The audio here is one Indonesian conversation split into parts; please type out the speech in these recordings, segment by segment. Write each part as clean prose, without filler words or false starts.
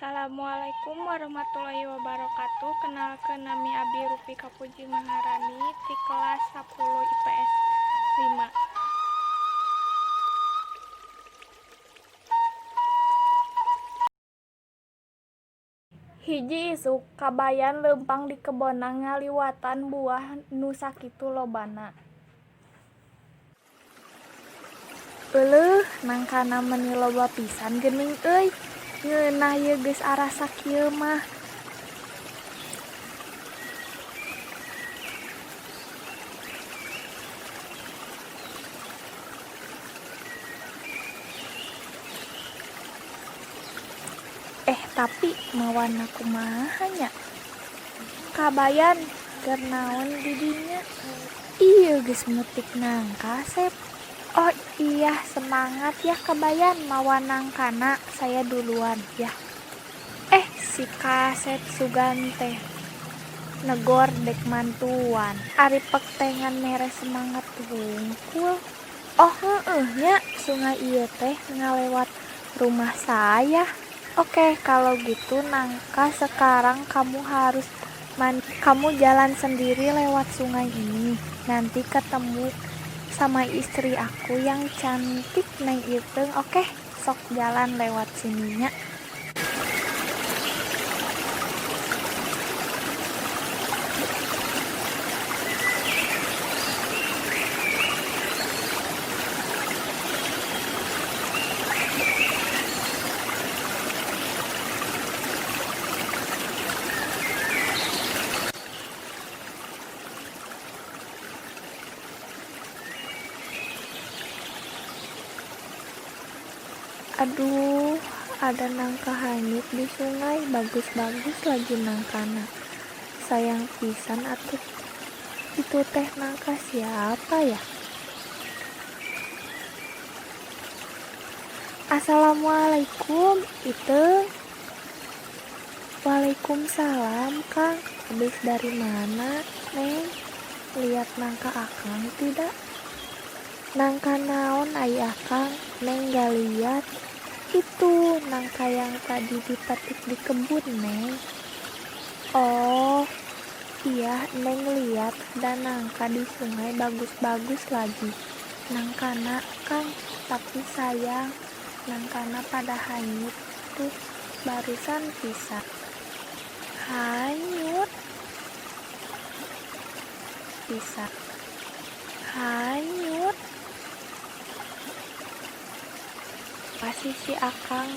Assalamualaikum warahmatullahi wabarakatuh. Kenalkeun nami Abi Rupika Puji Maharani di kelas 10 IPS 5. Hiji isuk kabayan leumpang di kebona ngaliwatan buah nu sakitu lobana. Euleuh nangkana meuni loba pisan geuning euy. Ngeunah ieu geus arasa kieu mah. Tapi mawana kumaha nya? Kabayan keur naon di dinya? Ieu geus metik nangka, Sep. Oh iya, semangat ya kabayan mawa nangkana, saya duluan ya. Si Kasep Sugante negor dek mantuan. Ari pektengan mere semangat hungkul. Oh nya sungai ieu teh ngalewat rumah saya. Oke, kalau gitu Nangka sekarang kamu harus kamu jalan sendiri lewat sungai ini. Nanti ketemu sama istri aku yang cantik Neng Iteung. Oke, sok jalan lewat sininya. Aduh, ada nangka hanyut di sungai, bagus-bagus lagi nangkana. Sayang pisan atuh. Itu teh nangka siapa ya? Assalamualaikum, Iteung. Waalaikumsalam, Kang. Habis dari mana, Neng? Lihat nangka Akang tidak? Nangka naon ai Akang? Neng gak lihat. Itu nangka yang tadi dipetik di kebun, Neng. Oh iya, Neng lihat ada nangka di sungai bagus-bagus lagi. Nangkana Kang, tapi sayang nangkana pada hanyut tuh barusan pisah. Hanyut pisah. Hanyut. Pasti si Akang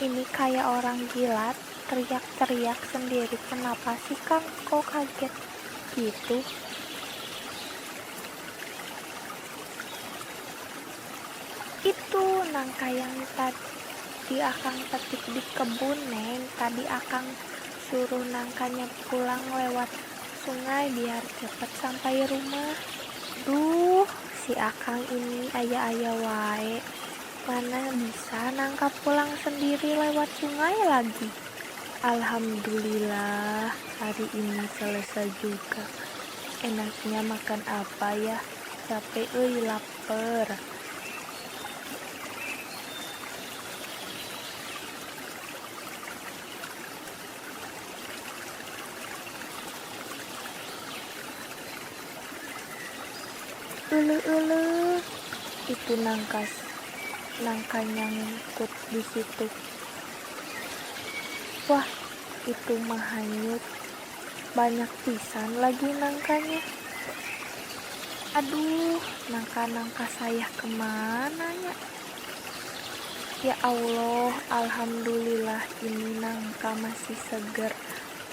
ini kayak orang gila, teriak-teriak sendiri. Kenapa sih Kang kok kaget gitu? Itu nangka yang tadi Akang petik di kebun, Neng. Tadi Akang suruh nangkanya pulang lewat sungai biar cepet sampai rumah. Duh, si Akang ini aya-aya wae. Mana bisa nangka pulang sendiri lewat sungai lagi. Alhamdulillah, hari ini selesai juga. Enaknya makan apa ya? Capek euy, lapar. Ulu itu nangka nyangkut di situ. Wah, itu mah hanyut. Banyak pisan lagi nangkanya. Aduh, nangka saya kemana ya? Ya Allah, alhamdulillah ini nangka masih seger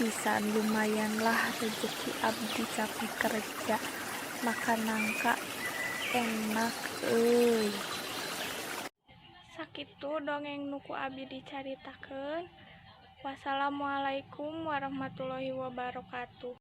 pisan. Lumayanlah rezeki abdi capek kerja. Makan nangka enak euy. Sakitu dongeng nuku Abi dicaritakeun. Wassalamualaikum warahmatullahi wabarakatuh.